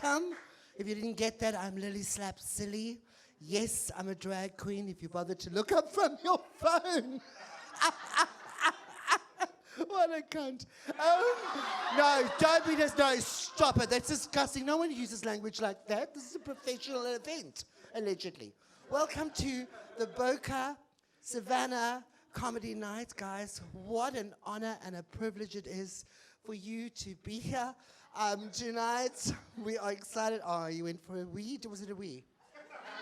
welcome. If you didn't get that, I'm Lilly Slaptsilli. Yes, I'm a drag queen, if you bothered to look up from your phone. What a cunt. No, don't be this. No, stop it. That's disgusting. No one uses language like that. This is a professional event, allegedly. Welcome to the Bokeh Savanna Comedy Night, guys. What an honor and a privilege it is for you to be here tonight. We are excited. Oh, you went for a wee? Was it a wee?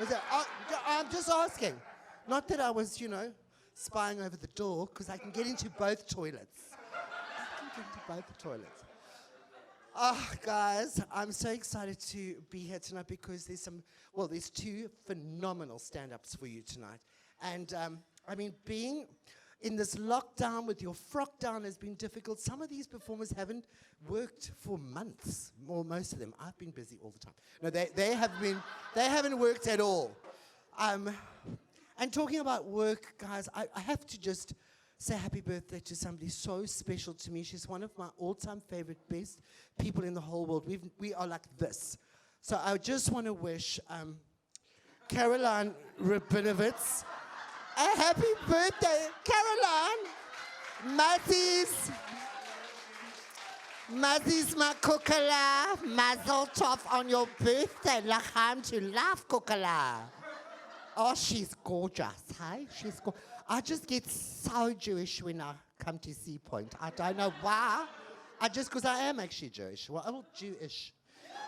Was it? I'm just asking. Not that I was, spying over the door, because I can get into both toilets. Guys, I'm so excited to be here tonight because there's two phenomenal stand-ups for you tonight. And, being in this lockdown with your frock down has been difficult. Some of these performers haven't worked for months, or most of them. I've been busy all the time. No, they haven't worked at all. And talking about work, guys, I have to just say happy birthday to somebody so special to me. She's one of my all-time favorite, best people in the whole world. We are like this. So I just want to wish Caroline Rabinovitz a happy birthday. Caroline, Mazzi's my kukala. Mazel tov on your birthday. L'chaim to laugh, kukala. Oh, she's gorgeous, hey? I just get so Jewish when I come to Sea Point. I don't know why. Because I am actually Jewish. Well, Jewish.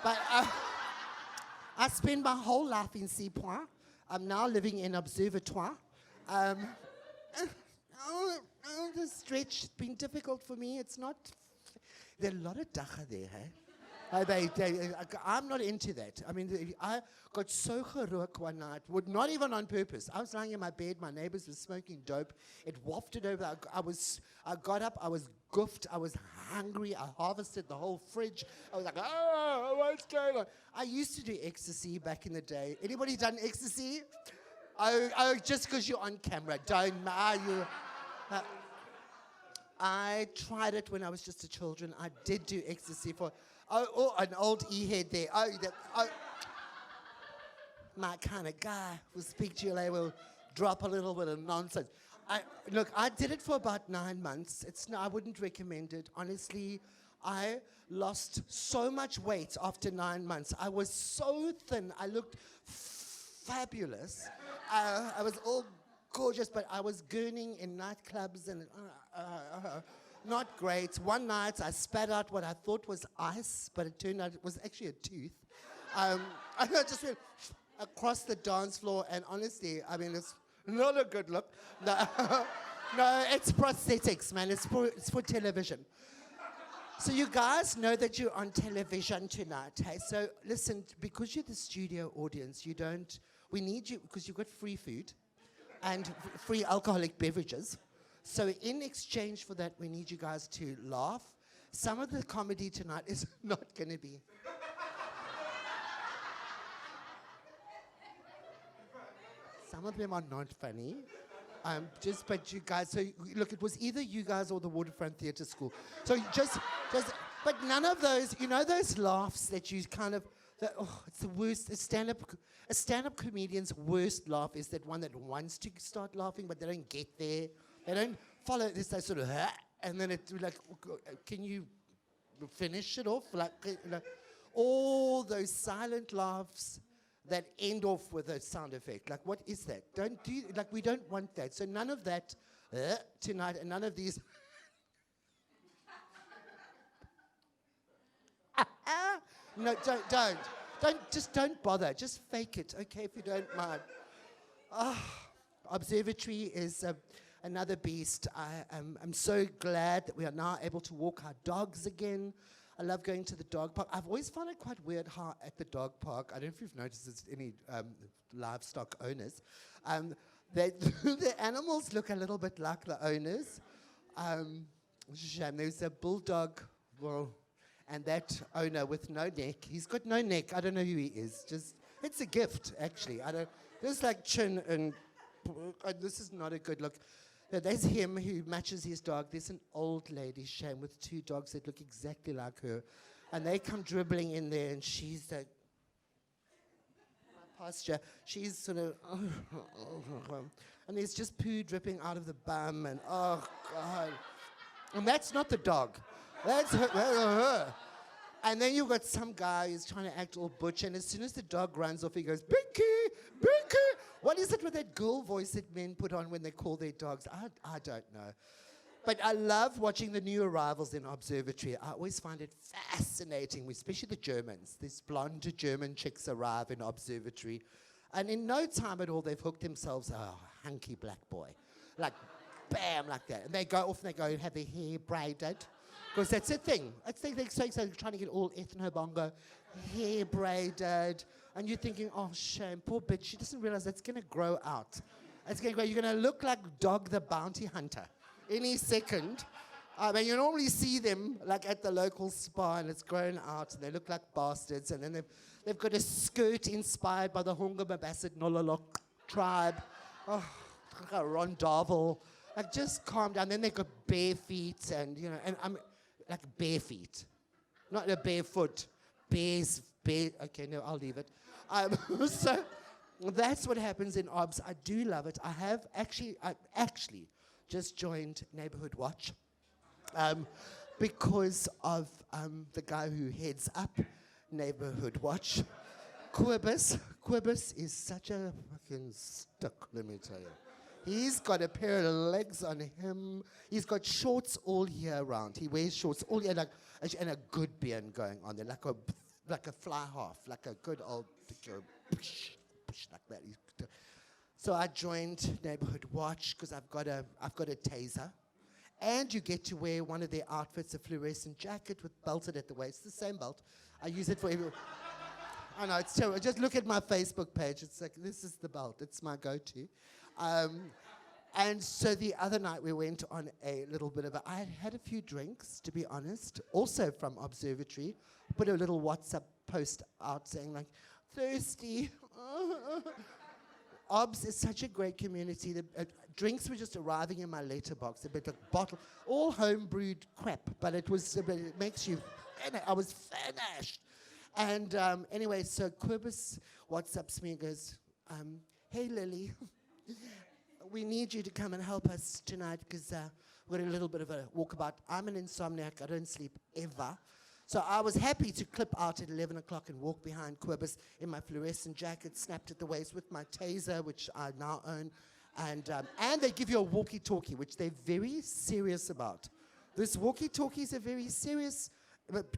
But I spend my whole life in Sea Point. I'm now living in Observatoire. The stretch has been difficult for me. It's not... There are a lot of dacha there, hey? I'm not into that. I got so gerook one night, not even on purpose. I was lying in my bed, my neighbors were smoking dope. It wafted over. I got up, I was goofed, I was hungry, I harvested the whole fridge. I was like, oh, what's going on? I used to do ecstasy back in the day. Anybody done ecstasy? Oh, just because you're on camera, don't. I tried it when I was just a children. I did do ecstasy for... Oh, an old e-head there. My kind of guy will speak to you later, will drop a little bit of nonsense. I did it for about 9 months. I wouldn't recommend it. Honestly, I lost so much weight after 9 months. I was so thin. I looked fabulous. I was all gorgeous, but I was gurning in nightclubs and... Not great. One night I spat out what I thought was ice, but it turned out it was actually a tooth. I just went across the dance floor, and honestly, it's not a good look. No, no, it's prosthetics, man. It's for television. So you guys know that you're on television tonight, hey? So listen, because you're the studio audience, we need you, because you've got free food and free alcoholic beverages. So in exchange for that, we need you guys to laugh. Some of the comedy tonight is not going to be. Some of them are not funny. But you guys, so look, it was either you guys or the Waterfront Theatre School. So but none of those, those laughs that you kind of, it's the worst. A stand-up comedian's worst laugh is that one that wants to start laughing, but they don't get there. They don't follow this, they sort of, and then it's like, can you finish it off? All those silent laughs that end off with a sound effect. Like, what is that? We don't want that. So none of that tonight, and none of these. No, don't bother. Just fake it, okay, if you don't mind. Observatory is another beast. I'm so glad that we are now able to walk our dogs again. I love going to the dog park. I've always found it quite weird how at the dog park, I don't know if you've noticed there's any livestock owners, the animals look a little bit like the owners. It's a shame. There's a bulldog, and that owner with no neck. He's got no neck. I don't know who he is. It's a gift, actually. There's like chin and this is not a good look. There's him who matches his dog. There's an old lady, Shame, with 2 dogs that look exactly like her. And they come dribbling in there, and she's like, my posture, she's sort of, and there's just poo dripping out of the bum, and oh, God. And that's not the dog. That's her. And then you've got some guy who's trying to act all butch, and as soon as the dog runs off, he goes, Bokeh, Bokeh. What is it with that girl voice that men put on when they call their dogs? I don't know. But I love watching the new arrivals in Observatory. I always find it fascinating, especially the Germans. These blonde German chicks arrive in Observatory, and in no time at all, they've hooked themselves a hunky black boy. Like, bam, like that. And they go off and they go and have their hair braided. Because that's the thing. They're trying to get all ethno-bongo, hair braided, and you're thinking, oh, shame, poor bitch. She doesn't realize that's going to grow out. It's going to grow. You're going to look like Dog the Bounty Hunter any second. And you normally see them like at the local spa, and it's grown out, and they look like bastards. And then they've got a skirt inspired by the Hunga Mabasset Nololok tribe. Oh, like a Rondavel. Like, just calm down. Then they've got bare feet, and, you know, and I'm like bare feet. Not a barefoot. Bare. Okay, no, I'll leave it. So that's what happens in OBS. I do love it. I actually just joined Neighborhood Watch because of the guy who heads up Neighborhood Watch, Quibus. Quibus is such a fucking stick, let me tell you. He's got a pair of legs on him. He's got shorts all year round. He wears shorts all year, and a good beard going on there, like a fly half, like a good old, like that. So I joined Neighborhood Watch because I've got a taser, and you get to wear one of their outfits, a fluorescent jacket with belted at the waist, the same belt. I use it for every. I know, it's terrible. Just look at my Facebook page. It's like, this is the belt. It's my go-to. And so the other night we went on a little bit of I had a few drinks, to be honest, also from Observatory. Put a little WhatsApp post out saying, like, thirsty. Obs is such a great community. The drinks were just arriving in my letterbox, a bit of bottle, all home-brewed crap, but it makes you, I was finished. And anyway, so Quibus WhatsApps me and goes, hey, Lilly, we need you to come and help us tonight because we're in a little bit of a walkabout. I'm an insomniac. I don't sleep ever. So I was happy to clip out at 11 o'clock and walk behind Quibus in my fluorescent jacket, snapped at the waist with my taser, which I now own. And they give you a walkie-talkie, which they're very serious about. This walkie-talkie is a very serious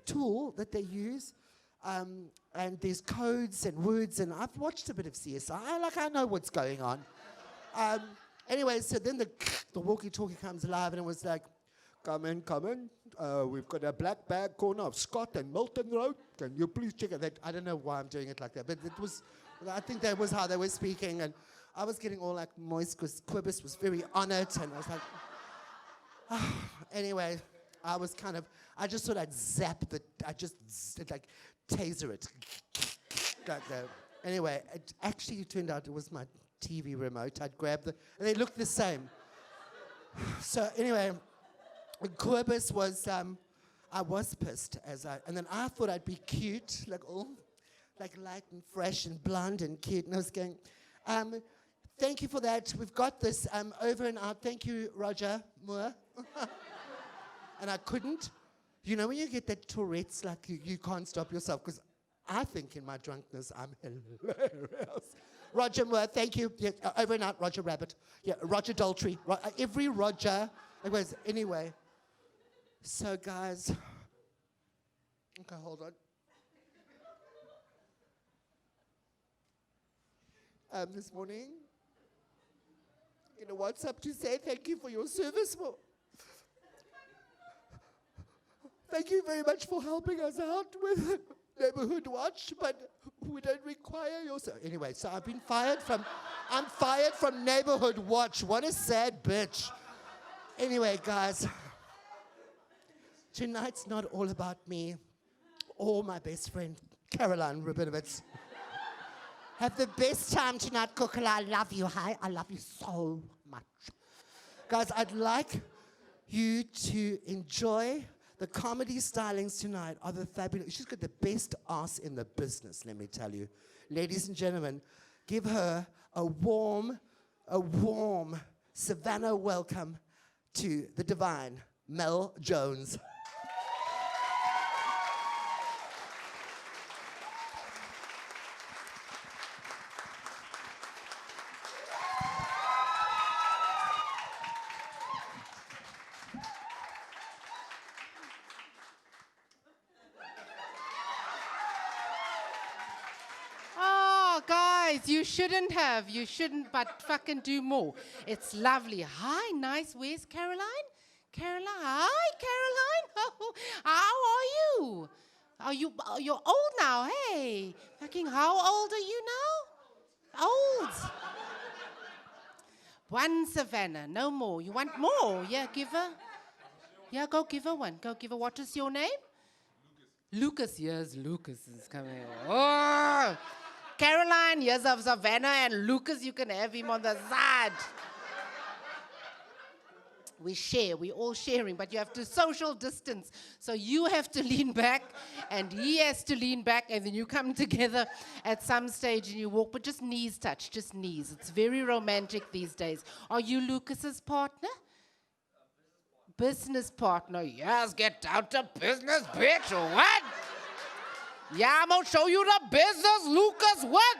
tool that they use. And there's codes and words, and I've watched a bit of CSI. I know what's going on. Anyway, so then the walkie-talkie comes alive, and it was like, come in. We've got a black bag corner of Scott and Milton Road. Can you please check it? I don't know why I'm doing it like that, but I think that was how they were speaking, and I was getting all like moist because Quibus was very on it, and I was like, anyway, I just thought I'd taser it. Like that. Anyway, it actually turned out it was my TV remote. I'd grabbed and they looked the same. So anyway, Quibus was, I was pissed and then I thought I'd be cute, like light and fresh and blonde and cute, and I was going, thank you for that. We've got this over and out. Thank you, Roger Moore. And I couldn't. You know when you get that Tourette's, like you can't stop yourself, because I think in my drunkenness I'm hilarious. Roger Moore, thank you. Yeah, over and out, Roger Rabbit. Yeah, Roger Daltrey. Every Roger. Anyway. So guys. Okay, hold on. This morning, WhatsApp to say thank you for your service. Thank you very much for helping us out with Neighborhood Watch, but we don't require your Anyway, so I'm fired from Neighborhood Watch. What a sad bitch. Anyway, guys, tonight's not all about me or my best friend, Caroline Rabinovitz. Have the best time tonight, Kukula. I love you. Hi, I love you so much. Guys, I'd like you to enjoy The comedy stylings tonight are the fabulous. She's got the best ass in the business, let me tell you. Ladies and gentlemen, give her a warm Savanna welcome to the divine Mel Jones. You shouldn't, but fucking do more. It's lovely. Hi, nice. Where's Caroline? Hi, Caroline. How are you? You're old now, hey. Fucking, how old are you now? Old. One Savanna, no more. You want more? Yeah, give her. Yeah, go give her one. Go give her. What is your name? Lucas. Yes, Lucas is coming. Oh. Caroline, yes, of Savanna, and Lucas, you can have him on the side. We share, we're all sharing, but you have to social distance. So you have to lean back, and he has to lean back, and then you come together at some stage and you walk, but just knees touch, just knees. It's very romantic these days. Are you Lucas's partner? Business partner. Yes, get down to business, bitch, or what? Yeah, I'm gonna show you the business, Lucas, what?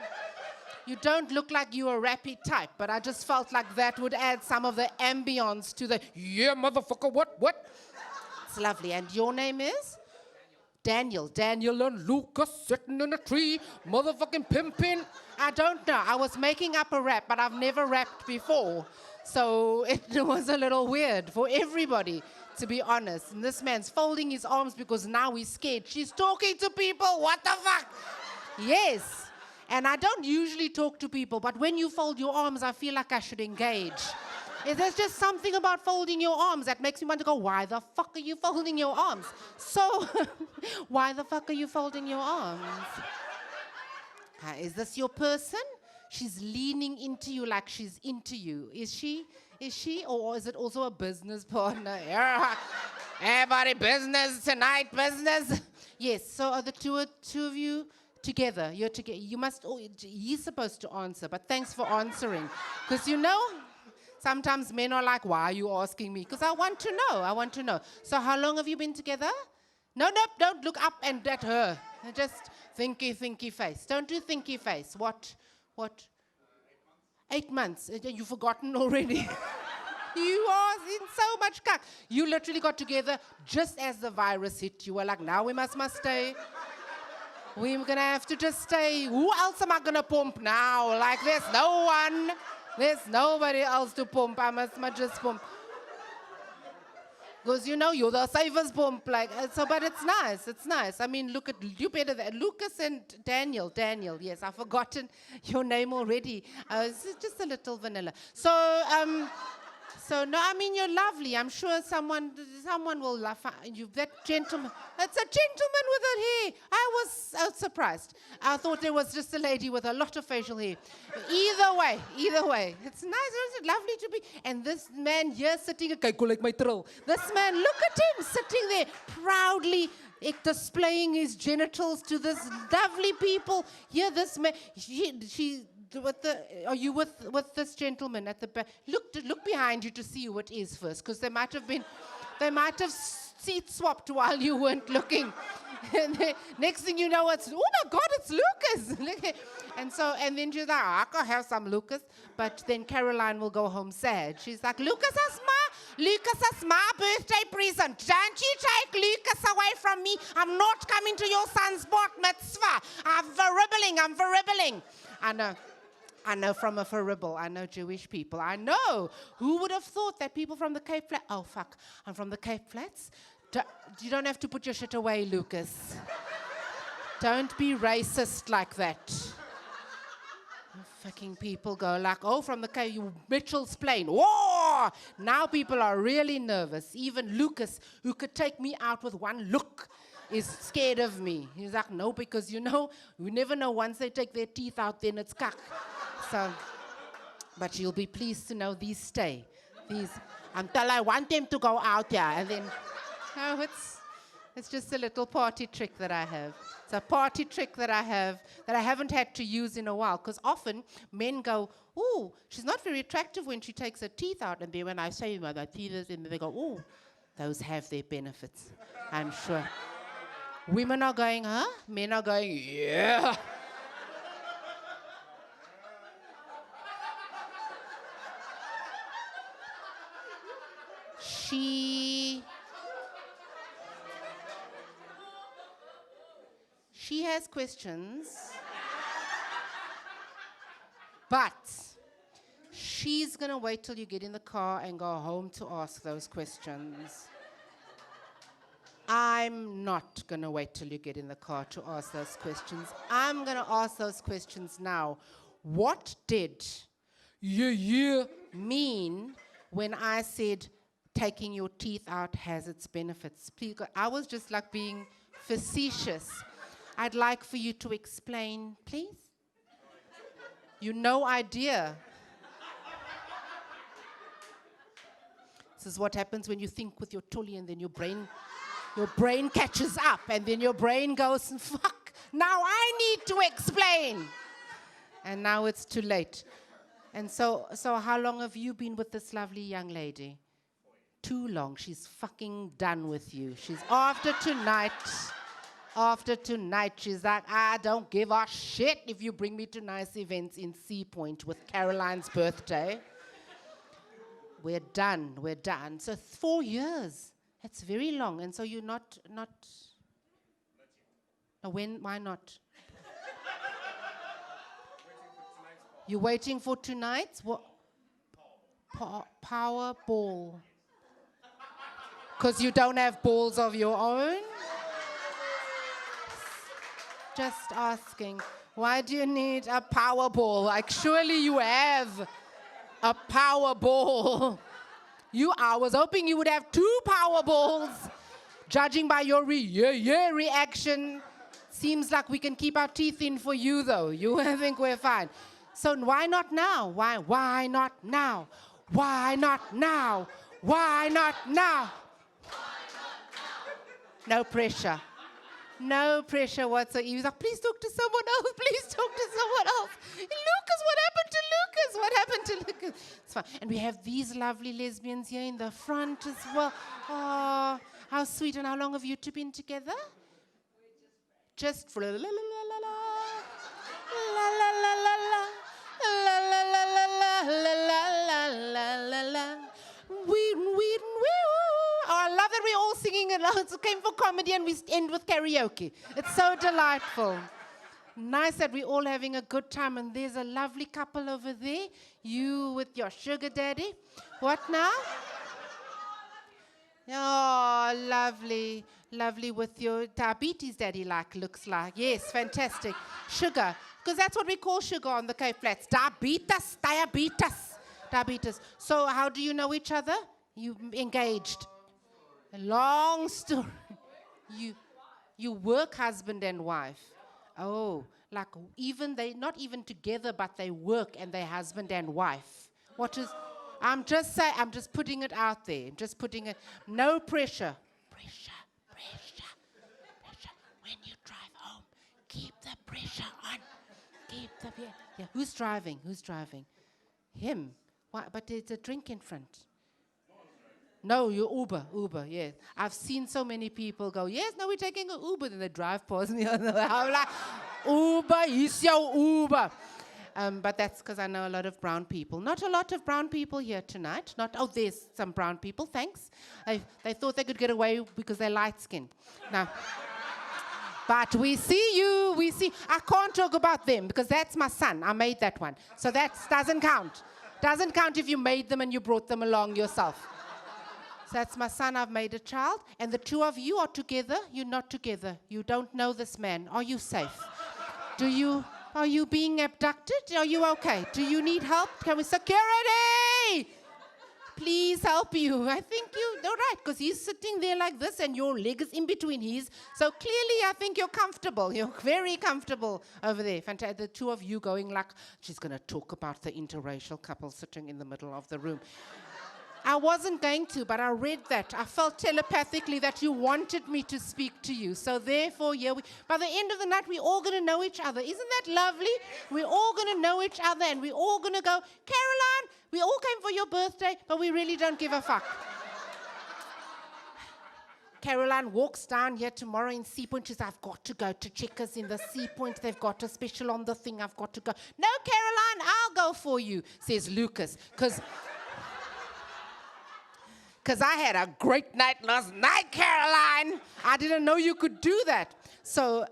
You don't look like you're a rappy type, but I just felt like that would add some of the ambience to the, yeah, motherfucker, what? It's lovely. And your name is? Daniel. Daniel and Lucas sitting in a tree, motherfucking pimping. I don't know. I was making up a rap, but I've never rapped before. So it was a little weird for everybody, to be honest. And this man's folding his arms because now he's scared. She's talking to people. What the fuck? Yes. And I don't usually talk to people, but when you fold your arms, I feel like I should engage. There's just something about folding your arms that makes me want to go, why the fuck are you folding your arms? So, why the fuck are you folding your arms? Is this your person? She's leaning into you like she's into you. Is she? Or is it also a business partner? Everybody business tonight, business. Yes, so are the two of you together? You're together. You must, he's supposed to answer, but thanks for answering. Because sometimes men are like, why are you asking me? Because I want to know. So how long have you been together? No, don't look up and at her. Just thinky face. Don't do thinky face. What? 8 months. You've forgotten already. You are in so much cuck. You literally got together just as the virus hit. You were like, now we must stay. We're going to have to just stay. Who else am I going to pump now? Like, there's no one. There's nobody else to pump. I must just pump. Because, you're the safest pump. Like, but it's nice. It's nice. I mean, look at you better than Lucas and Daniel. Daniel, yes, I've forgotten your name already. It's just a little vanilla. So no, I mean, you're lovely. I'm sure someone will laugh at you. That gentleman, it's a gentleman with a hair. I was surprised. I thought there was just a lady with a lot of facial hair. Either way, it's nice. It's lovely to be. And this man here sitting, like my thrill. This man, look at him sitting there proudly displaying his genitals to this lovely people. Here, this man, are you with this gentleman at the back? Look behind you to see who it is first, because they might have seat swapped while you weren't looking. And next thing you know, it's, oh my God, it's Lucas. And then she's like, I can have some Lucas. But then Caroline will go home sad. She's like, Lucas is my birthday present. Don't you take Lucas away from me. I'm not coming to your son's bar mitzvah. I'm verribbling. I know from a faribble. I know Jewish people. I know. Who would have thought that people from the Cape Flats? Oh, fuck. I'm from the Cape Flats. You don't have to put your shit away, Lucas. Don't be racist like that. Fucking people go like, oh, from the Cape, Mitchell's Plain. Whoa! Now people are really nervous. Even Lucas, who could take me out with one look, is scared of me. He's like, no, because you never know. Once they take their teeth out, then it's cuck. So, but you'll be pleased to know these stay. Until I want them to go out there. And then, It's just a little party trick that I have. It's a party trick that I have that I haven't had to use in a while. Because often men go, "Ooh, she's not very attractive when she takes her teeth out." And then when I say my teeth, and they go, "Ooh, those have their benefits." I'm sure. Women are going, "Huh?" Men are going, "Yeah." She has questions, but she's gonna wait till you get in the car and go home to ask those questions. I'm not gonna wait till you get in the car to ask those questions. I'm gonna ask those questions now. What did you mean when I said taking your teeth out has its benefits? Please, I was just like being facetious. I'd like for you to explain, please. No idea. This is what happens when you think with your tully and then your brain catches up and then your brain goes, fuck, now I need to explain. And now it's too late. And so how long have you been with this lovely young lady? Too long. She's fucking done with you. She's after tonight, she's like, I don't give a shit if you bring me to nice events in Sea Point with Caroline's birthday. We're done. So 4 years. That's very long. And so you're not. No, why not? You're waiting for tonight's what? Power ball. Because you don't have balls of your own? Just asking. Why do you need a power ball? Like, surely you have a power ball. I was hoping you would have 2 power balls. Judging by your reaction, seems like we can keep our teeth in for you, though. You think we're fine. So why not now? Why not now? Why not now? Why not now? No pressure. No pressure whatsoever. He was like, please talk to someone else. Please talk to someone else. Lucas, what happened to Lucas? What happened to Lucas? It's fine. And we have these lovely lesbians here in the front as well. Oh, how sweet. And how long have you two been together? Just for la la la la la. La la la la la. La la la la la la la la la. Oh, I love that we're all singing it. It came for comedy and we end with karaoke. It's so delightful. Nice that we're all having a good time. And there's a lovely couple over there. You with your sugar daddy. What now? Oh, lovely. Lovely with your diabetes daddy, looks like. Yes, fantastic. Sugar. Because that's what we call sugar on the Cape Flats. Diabetes. So how do you know each other? You engaged. A long story. You work husband and wife. Oh, like even they not even together, but they work and they're husband and wife. What is? I'm just putting it out there. I'm just putting it. No pressure. Pressure. When you drive home, keep the pressure on. Yeah. Who's driving? Him. Why? But there's a drink in front. No, you're Uber, yes. I've seen so many people go, yes, no, we're taking an Uber. Then they drive past me. I'm like, Uber, is your Uber. But that's because I know a lot of brown people. Not a lot of brown people here tonight. There's some brown people, thanks. They thought they could get away because they're light-skinned. No. But we see. I can't talk about them because that's my son. I made that one. So that doesn't count. Doesn't count if you made them and you brought them along yourself. So that's my son. I've made a child. And the two of you are together. You're not together. You don't know this man. Are you safe? Are you being abducted? Are you okay? Do you need help? Can we security? Please help you. I think you're right, because he's sitting there like this and your leg is in between his. So clearly I think you're comfortable. You're very comfortable over there. Fantastic. The two of you going like, she's going to talk about the interracial couple sitting in the middle of the room. I wasn't going to, but I read that. I felt telepathically that you wanted me to speak to you. So therefore, by the end of the night, we're all going to know each other. Isn't that lovely? We're all going to know each other, and we're all going to go, Caroline, we all came for your birthday, but we really don't give a fuck. Caroline walks down here tomorrow in Sea Point. She says, I've got to go to Checkers in the Sea Point. They've got a special on the thing. I've got to go. No, Caroline, I'll go for you, says Lucas. Because I had a great night last night, Caroline. I didn't know you could do that. So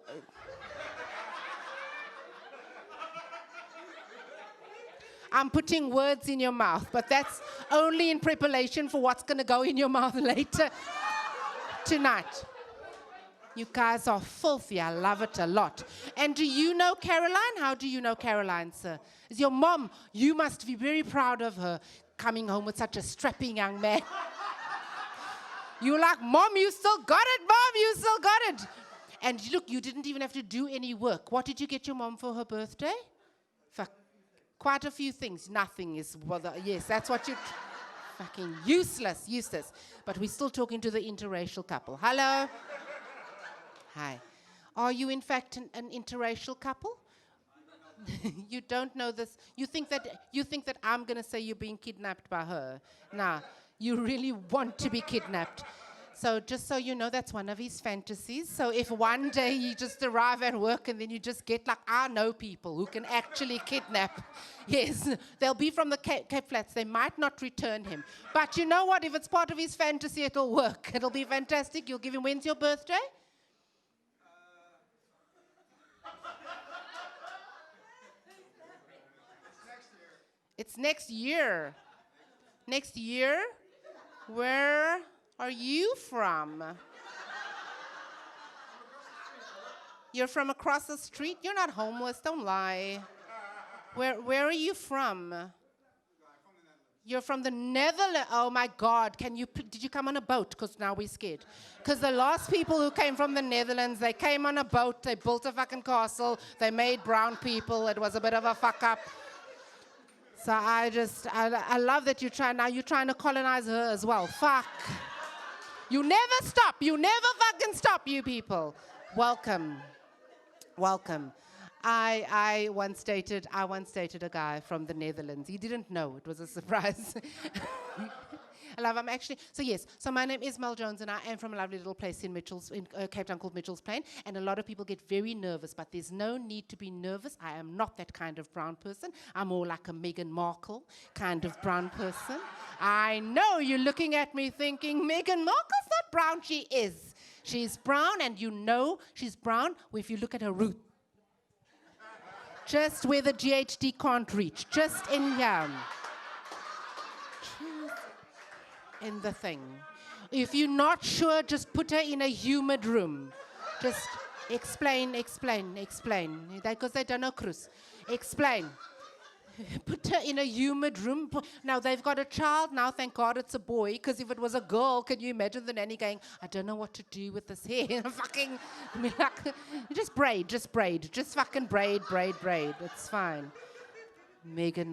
I'm putting words in your mouth, but that's only in preparation for what's going to go in your mouth later tonight. You guys are filthy. I love it a lot. And do you know Caroline? How do you know Caroline, sir? Is your mom? You must be very proud of her coming home with such a strapping young man. You're like, Mom, you still got it, Mom, you still got it. And look, you didn't even have to do any work. What did you get your mom for her birthday? Quite a few things. Nothing is, yes, that's what you... Fucking useless. But we're still talking to the interracial couple. Hello? Hi. Are you, in fact, an interracial couple? You don't know this. You think that I'm going to say you're being kidnapped by her. Nah, you really want to be kidnapped. So just so you know, that's one of his fantasies. So if one day you just arrive at work and then you just get like, I know people who can actually kidnap. Yes, they'll be from the Cape Flats. They might not return him. But you know what? If it's part of his fantasy, it'll work. It'll be fantastic. You'll give him, when's your birthday? It's next year. Next year? Where are you from? You're from across the street? You're not homeless, don't lie. Where are you from? You're from the Netherlands. Oh my God, did you come on a boat? Because now we're scared. Because the last people who came from the Netherlands, they came on a boat, they built a fucking castle, they made brown people, it was a bit of a fuck up. So I love that you're trying to colonize her as well. Fuck. You never stop. You never fucking stop, you people. Welcome. I once dated a guy from the Netherlands. He didn't know. It was a surprise. I love him actually. So my name is Mel Jones, and I am from a lovely little place in Cape Town called Mitchell's Plain. And a lot of people get very nervous, but there's no need to be nervous. I am not that kind of brown person. I'm more like a Meghan Markle kind of brown person. I know you're looking at me thinking, Meghan Markle's not brown. She is. She's brown, and you know she's brown if you look at her root. Just where the GHD can't reach. Just in here. In the thing. If you're not sure, just put her in a humid room. Just explain. Because they don't know Cruz. Explain. Put her in a humid room. Now, they've got a child now, thank God it's a boy, because if it was a girl, can you imagine the nanny going, I don't know what to do with this hair. Fucking, just braid. Just fucking braid. It's fine. Meghan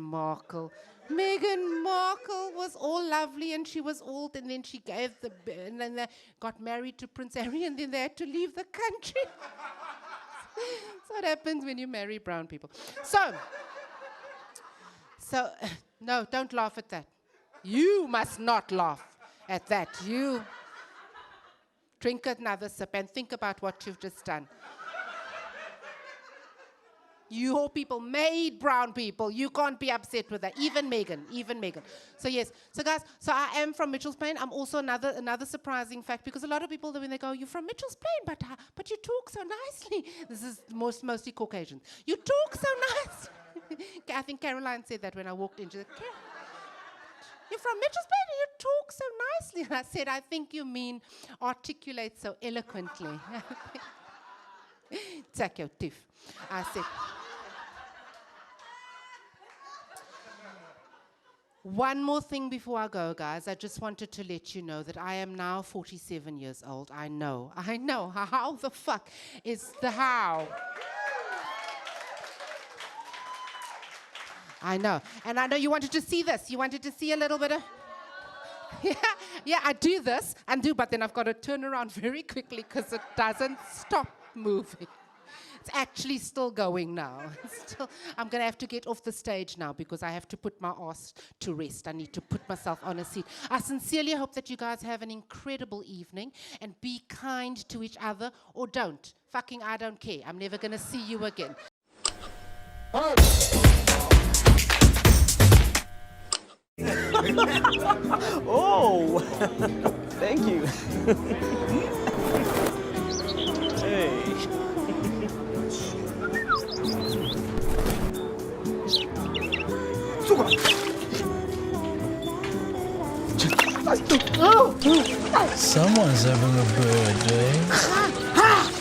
Markle was all lovely, and she was old, and then she gave and then they got married to Prince Harry, and then they had to leave the country. So what happens when you marry brown people. So, no, don't laugh at that. You must not laugh at that. You drink another sip and think about what you've just done. Your people made brown people. You can't be upset with that. Even Megan. So yes. So guys, I am from Mitchell's Plain. I'm also another surprising fact, because a lot of people, when they go, you're from Mitchell's Plain, but you talk so nicely. This is mostly Caucasians. You talk so nice. I think Caroline said that when I walked in. She said, you're from Mitchell's Plain and you talk so nicely. And I said, I think you mean articulate so eloquently. Take your tiff. I said, one more thing before I go, guys. I just wanted to let you know that I am now 47 years old. I know. How the fuck is the how? I know. And I know you wanted to see this. You wanted to see a little bit of... Yeah, I do this and but then I've got to turn around very quickly because it doesn't stop moving. It's actually still going now. I'm going to have to get off the stage now because I have to put my ass to rest. I need to put myself on a seat. I sincerely hope that you guys have an incredible evening and be kind to each other or don't. Fucking I don't care. I'm never going to see you again. Oh, thank you. Hey. Someone's having a birthday.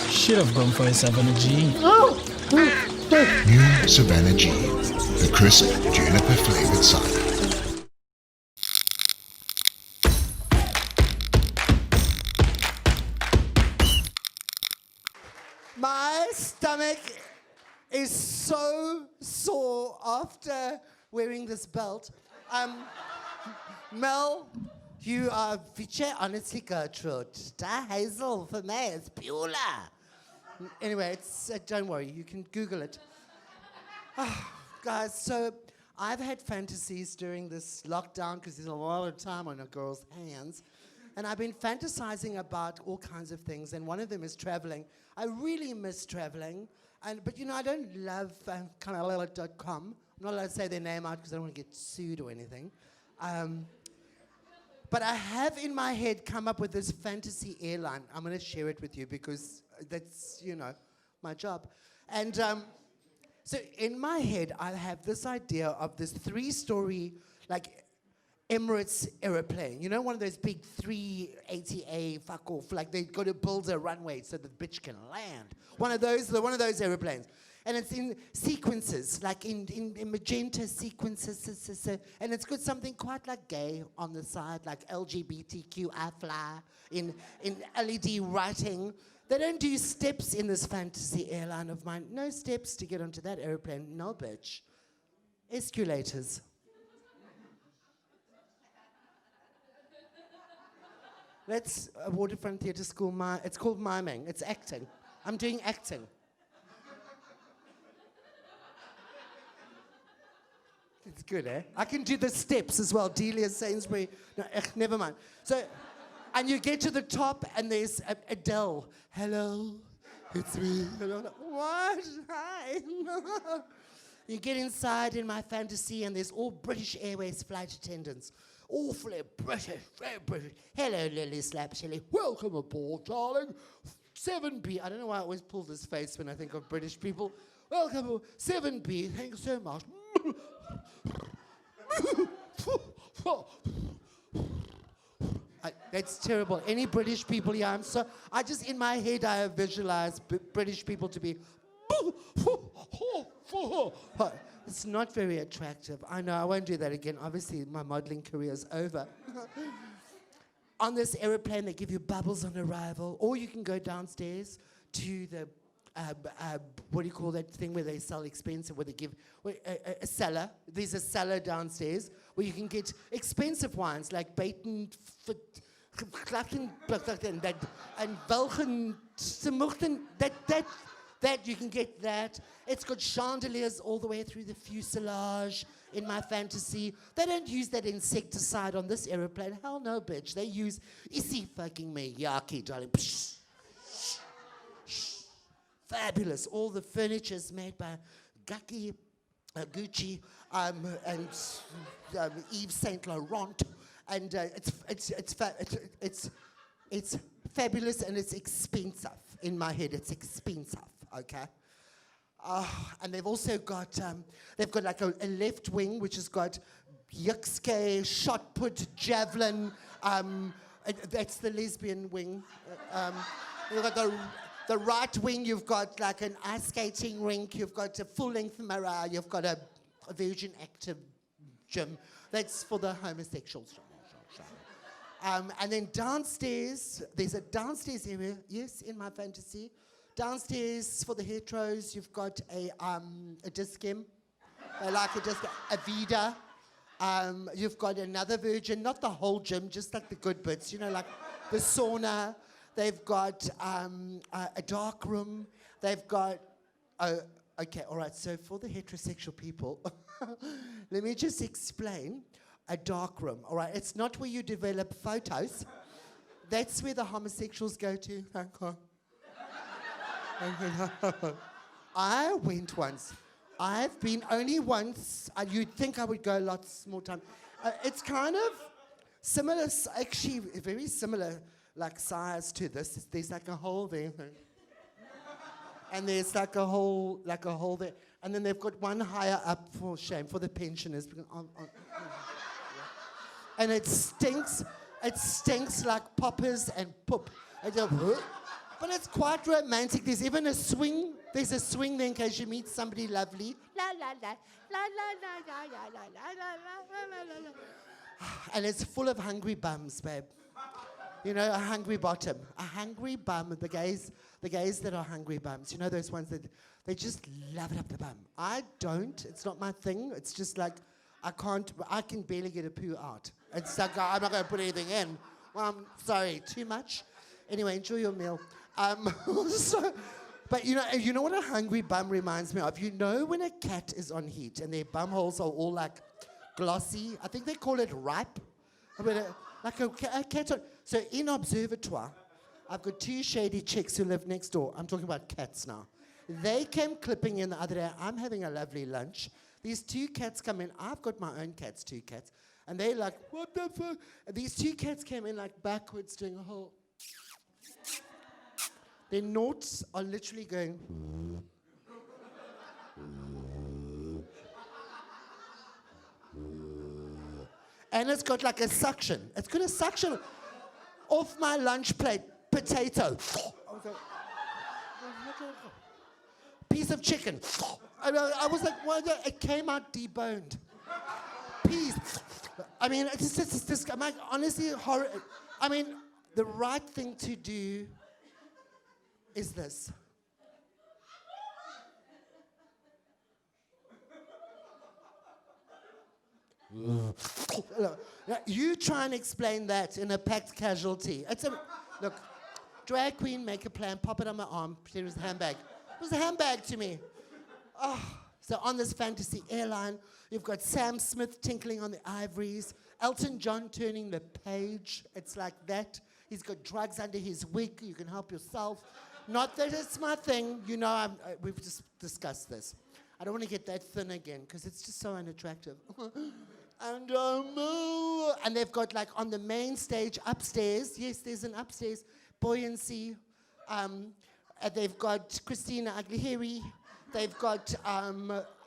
Should have gone for a Savanna G. New Savanna G, the crisp juniper flavored cider. My stomach is so sore after wearing this belt. Mel, you are Vice, honestly, Gertrude. Da Hazel, for me, it's Beulah. Anyway, don't worry, you can Google it. Guys, so I've had fantasies during this lockdown because there's a lot of time on a girl's hands. And I've been fantasizing about all kinds of things, and one of them is traveling. I really miss traveling, but you know, I don't love .com. I'm not allowed to say their name out because I don't want to get sued or anything. But I have in my head come up with this fantasy airline. I'm going to share it with you because that's, you know, my job. And so in my head, I have this idea of this 3-story, like, Emirates aeroplane. You know, one of those big 380A fuck off, like they got to build a runway so the bitch can land. One of those aeroplanes. And it's in sequences, like in magenta sequences. And it's got something quite like gay on the side, like LGBTQI fly in LED writing. They don't do steps in this fantasy airline of mine. No steps to get onto that aeroplane. No, bitch. Escalators. Let's Waterfront Theatre School. It's called miming. It's acting. I'm doing acting. It's good, eh? I can do the steps as well. Delia Sainsbury. No, never mind. So, and you get to the top, and there's Adele. Hello, it's me. Hello. What? Hi. You get inside in my fantasy, and there's all British Airways flight attendants. Awfully British, very British. Hello, Lilly Slaptsilli. Welcome aboard, darling. 7B. I don't know why I always pull this face when I think of British people. Welcome aboard. 7B. Thanks so much. That's terrible. Any British people here? I just, in my head, I have visualized British people to be. It's not very attractive. I know, I won't do that again. Obviously, my modeling career is over. On this aeroplane, they give you bubbles on arrival, or you can go downstairs to the, what do you call that thing where they sell expensive, where they give, a cellar. There's a cellar downstairs where you can get expensive wines like Baton, and Welgen, that you can get that. It's got chandeliers all the way through the fuselage in my fantasy. They don't use that insecticide on this aeroplane. Hell no, bitch. They use isi fucking miyaki, darling. Psh. Fabulous. All the furniture's made by Gucci, and Yves Saint Laurent, and it's fabulous and it's expensive. In my head, it's expensive. Okay. And they've also got, like a left wing, which has got Yukske, shot put, javelin, that's the lesbian wing. You've got the right wing, you've got like an ice skating rink, you've got a full-length mirror, you've got a Virgin Active gym. That's for the homosexuals. And then downstairs, there's a downstairs area, yes, in my fantasy. Downstairs for the heteros, you've got a discim. They like a discim, a Vida. You've got another version, not the whole gym, just like the good bits, you know, like the sauna. They've got a dark room. They've got, okay, all right, so for the heterosexual people, let me just explain a dark room, all right? It's not where you develop photos. That's where the homosexuals go to. Thank God. I went once. I've been only once. You'd think I would go lots more time. It's kind of similar, actually very similar, like size to this. There's like a hole there. And there's like a hole there. And then they've got one higher up, for shame, for the pensioners. And it stinks like poppers and poop. But it's quite romantic. There's even a swing. There's a swing there in case you meet somebody lovely. La la la, la la la la la la la la la. And it's full of hungry bums, babe. You know, a hungry bottom, a hungry bum. The gays that are hungry bums. You know those ones that they just love it up the bum. I don't. It's not my thing. It's just like I can barely get a poo out. It's like I'm not going to put anything in. Well, I'm sorry, too much. Anyway, enjoy your meal. But you know what a hungry bum reminds me of? You know when a cat is on heat and their bum holes are all like glossy? I think they call it ripe. Like a cat. So in Observatoire, I've got two shady chicks who live next door. I'm talking about cats now. They came clipping in the other day. I'm having a lovely lunch. These two cats come in. I've got my own cats, two cats. And they're like, what the fuck? And these two cats came in like backwards doing a whole... Their notes are literally going... And it's got like a suction. It's got a suction off my lunch plate. Potato. Piece of chicken. I was like, why? It came out deboned. Peas. I mean, it's just I'm like, honestly, horror. I mean, the right thing to do is this. You try and explain that in a packed casualty. Look, drag queen, make a plan, pop it on my arm, pretend it was a handbag. It was a handbag to me. Oh, so on this fantasy airline, you've got Sam Smith tinkling on the ivories, Elton John turning the page. It's like that. He's got drugs under his wig. You can help yourself. Not that it's my thing. You know, we've just discussed this. I don't want to get that thin again because it's just so unattractive. And they've got like on the main stage upstairs. Yes, there's an upstairs buoyancy. They've got Christina Aguilera. They've got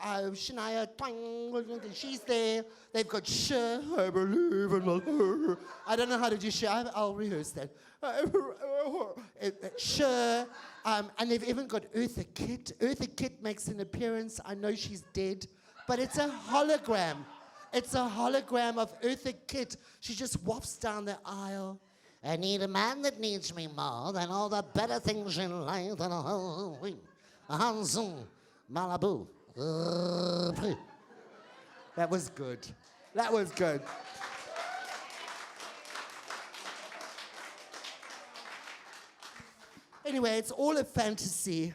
Shania Twain. She's there. They've got Cher. I believe in love. I don't know how to do Cher. I'll rehearse that. Cher. And they've even got Eartha Kitt. Eartha Kitt makes an appearance. I know she's dead, but it's a hologram. It's a hologram of Eartha Kitt. She just wafts down the aisle. I need a man that needs me more than all the better things in life and a whole week. Hanson, Malibu. That was good. That was good. Anyway, it's all a fantasy.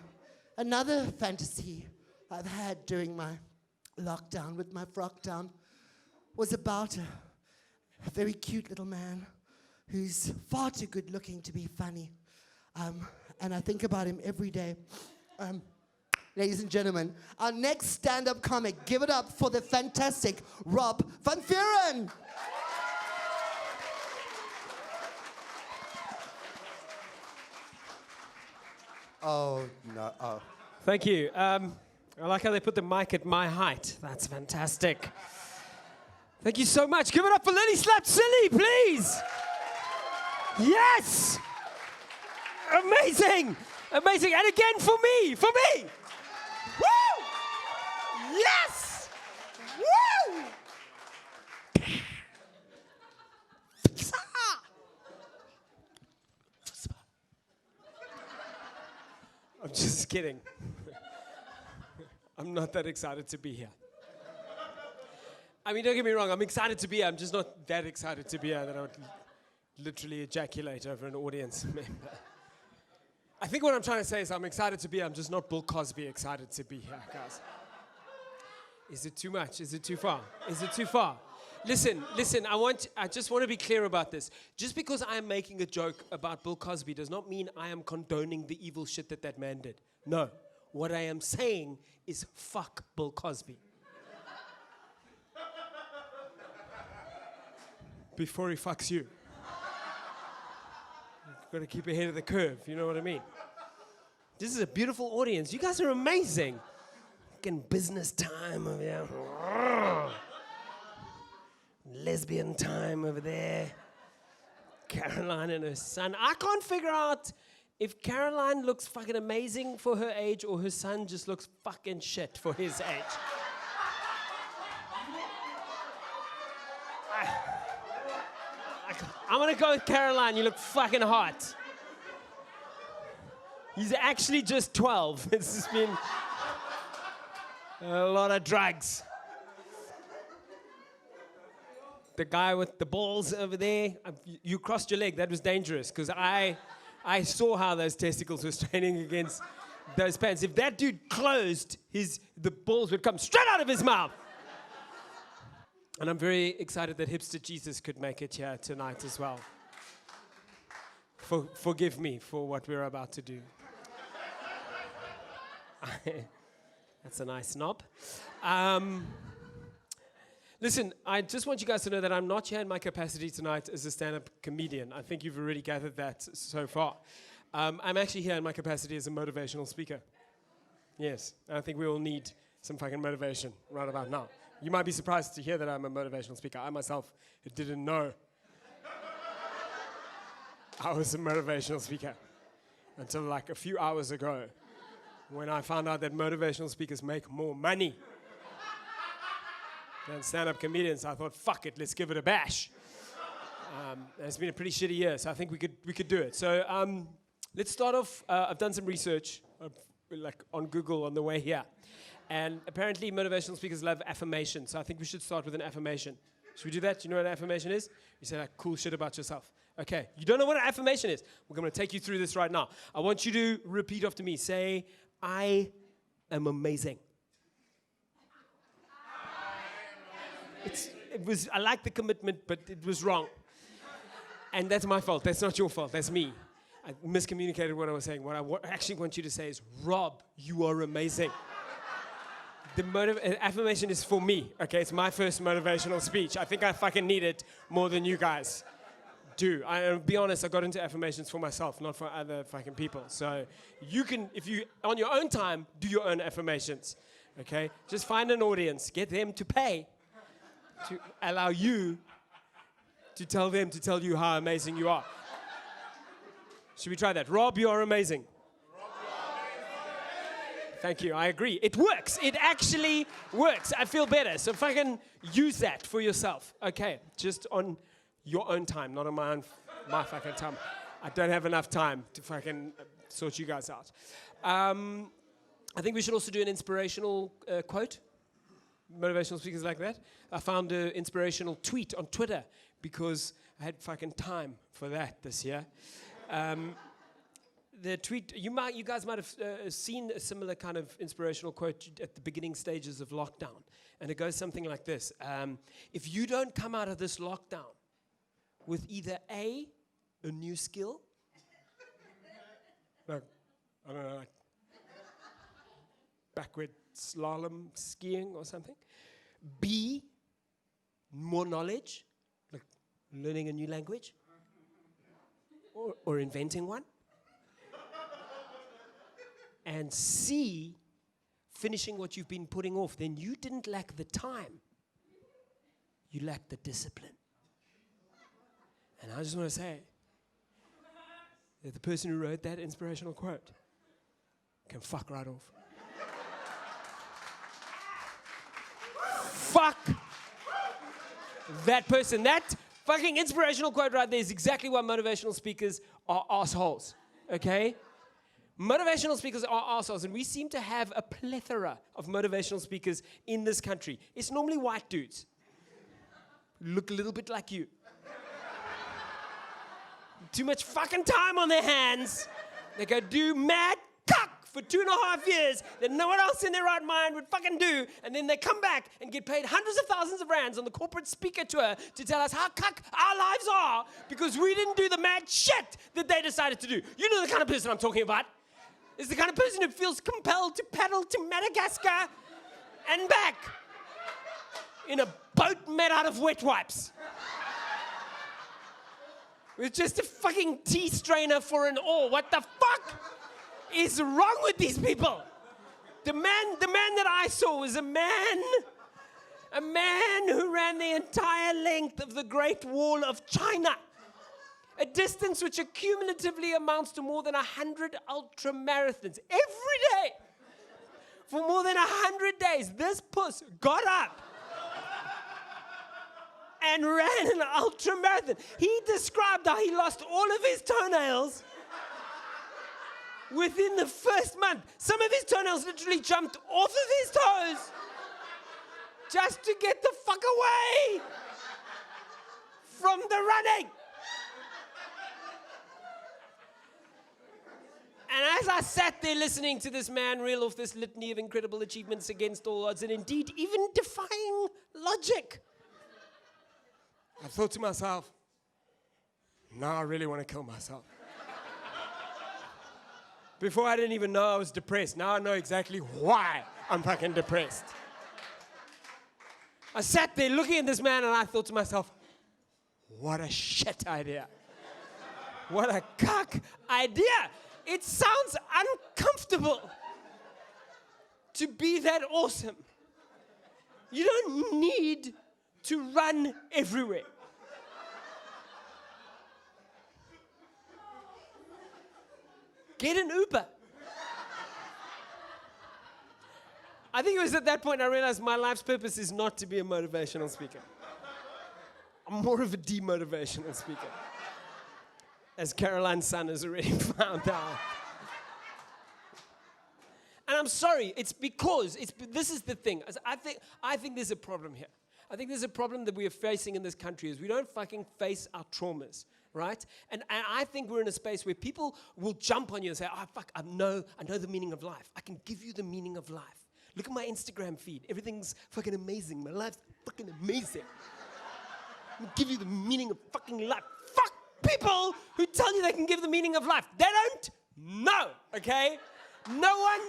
Another fantasy I've had during my lockdown with my frock down was about a very cute little man who's far too good looking to be funny. And I think about him every day. Ladies and gentlemen, our next stand-up comic, give it up for the fantastic Rob van Vuuren. Oh, no. Oh. Thank you. I like how they put the mic at my height. That's fantastic. Thank you so much. Give it up for Lilly Slaptsilli, please. Yes. Amazing. Amazing. And again for me. For me. Woo! Yes. Woo! I'm just kidding. I'm not that excited to be here. I mean, don't get me wrong, I'm excited to be here. I'm just not that excited to be here that I would literally ejaculate over an audience member. I think what I'm trying to say is I'm excited to be here. I'm just not Bill Cosby excited to be here, guys. Is it too much? Is it too far? Is it too far? Listen, I just want to be clear about this. Just because I'm making a joke about Bill Cosby does not mean I am condoning the evil shit that man did. No. What I am saying is fuck Bill Cosby. Before he fucks you. You've got to keep ahead of the curve, you know what I mean? This is a beautiful audience. You guys are amazing. Fucking business time over here. Lesbian time over there. Caroline and her son. I can't figure out if Caroline looks fucking amazing for her age or her son just looks fucking shit for his age. I'm gonna go with Caroline. You look fucking hot. He's actually just 12. It's just been a lot of drugs. The guy with the balls over there, you crossed your leg. That was dangerous because I saw how those testicles were straining against those pants. If that dude closed, the balls would come straight out of his mouth. And I'm very excited that Hipster Jesus could make it here tonight as well. Forgive me for what we're about to do. That's a nice knob. Listen, I just want you guys to know that I'm not here in my capacity tonight as a stand-up comedian. I think you've already gathered that so far. I'm actually here in my capacity as a motivational speaker. Yes, I think we all need some fucking motivation right about now. You might be surprised to hear that I'm a motivational speaker. I myself didn't know I was a motivational speaker until like a few hours ago when I found out that motivational speakers make more money than stand-up comedians. I thought, fuck it, let's give it a bash. It's been a pretty shitty year, so I think we could do it. So let's start off. I've done some research like on Google on the way here. And apparently motivational speakers love affirmation. So I think we should start with an affirmation. Should we do that? Do you know what an affirmation is? You say like cool shit about yourself. Okay. You don't know what an affirmation is? We're going to take you through this right now. I want you to repeat after me. Say, I am amazing. I like the commitment, but it was wrong. And that's my fault. That's not your fault. That's me. I miscommunicated what I was saying. What I actually want you to say is, Rob, you are amazing. The affirmation is for me, okay? It's my first motivational speech. I think I fucking need it more than you guys do. I'll be honest, I got into affirmations for myself, not for other fucking people. So you can, if you, on your own time, do your own affirmations, okay? Just find an audience, get them to pay to allow you to tell them to tell you how amazing you are. Should we try that? Rob, you are amazing. Thank you, I agree. It works. It actually works. I feel better. So fucking use that for yourself. Okay, just on your own time, not on my fucking time. I don't have enough time to fucking sort you guys out. I think we should also do an inspirational quote. Motivational speakers like that. I found an inspirational tweet on Twitter because I had fucking time for that this year. The tweet, you guys might have seen a similar kind of inspirational quote at the beginning stages of lockdown. And it goes something like this. If you don't come out of this lockdown with either a new skill, like, I don't know, like backward slalom skiing or something. B, more knowledge, like learning a new language or inventing one. And C, finishing what you've been putting off, then you didn't lack the time. You lacked the discipline. And I just want to say that the person who wrote that inspirational quote can fuck right off. Fuck that person. That fucking inspirational quote right there is exactly why motivational speakers are assholes. Okay? Motivational speakers are assholes, and we seem to have a plethora of motivational speakers in this country. It's normally white dudes. who look a little bit like you. Too much fucking time on their hands. They go do mad cuck for 2.5 years that no one else in their right mind would fucking do, and then they come back and get paid hundreds of thousands of rands on the corporate speaker tour to tell us how cuck our lives are because we didn't do the mad shit that they decided to do. You know the kind of person I'm talking about. It's the kind of person who feels compelled to paddle to Madagascar and back in a boat made out of wet wipes. With just a fucking tea strainer for an oar. What the fuck is wrong with these people? The man that I saw was a man who ran the entire length of the Great Wall of China. A distance which accumulatively amounts to more than 100 ultra marathons every day. For more than 100 days, this puss got up and ran an ultra marathon. He described how he lost all of his toenails within the first month. Some of his toenails literally jumped off of his toes just to get the fuck away from the running. And as I sat there listening to this man reel off this litany of incredible achievements against all odds, and indeed even defying logic, I thought to myself, now I really want to kill myself. Before I didn't even know I was depressed. Now I know exactly why I'm fucking depressed. I sat there looking at this man and I thought to myself, what a shit idea. What a cuck idea. It sounds uncomfortable to be that awesome. You don't need to run everywhere. Get an Uber. I think it was at that point I realized my life's purpose is not to be a motivational speaker. I'm more of a demotivational speaker, as Caroline's son has already found out. And I'm sorry, it's because, this is the thing. I think there's a problem here. I think there's a problem that we are facing in this country is we don't fucking face our traumas, right? And I think we're in a space where people will jump on you and say, oh, fuck, I know the meaning of life. I can give you the meaning of life. Look at my Instagram feed. Everything's fucking amazing. My life's fucking amazing. I can give you the meaning of fucking life. Fuck people who tell you they can give the meaning of life. They don't know, okay? No one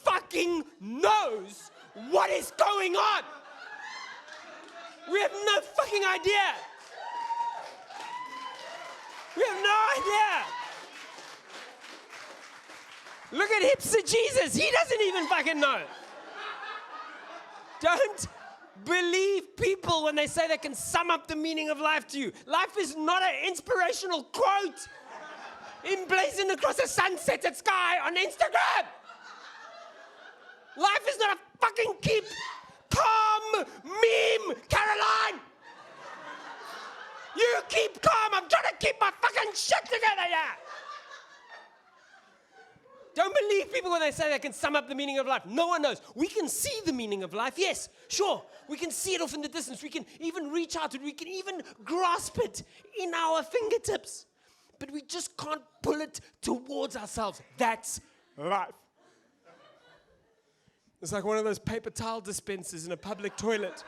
fucking knows what is going on. We have no fucking idea. We have no idea. Look at hipster Jesus. He doesn't even fucking know. Don't believe people when they say they can sum up the meaning of life to you. Life is not an inspirational quote emblazoned across a sunsetted sky on Instagram. Life is not a fucking keep calm meme, Caroline. You keep calm. I'm trying to keep my fucking shit together, yeah. Don't believe people when they say they can sum up the meaning of life. No one knows. We can see the meaning of life, yes, sure. We can see it off in the distance. We can even reach out to it. We can even grasp it in our fingertips. But we just can't pull it towards ourselves. That's life. It's like one of those paper towel dispensers in a public toilet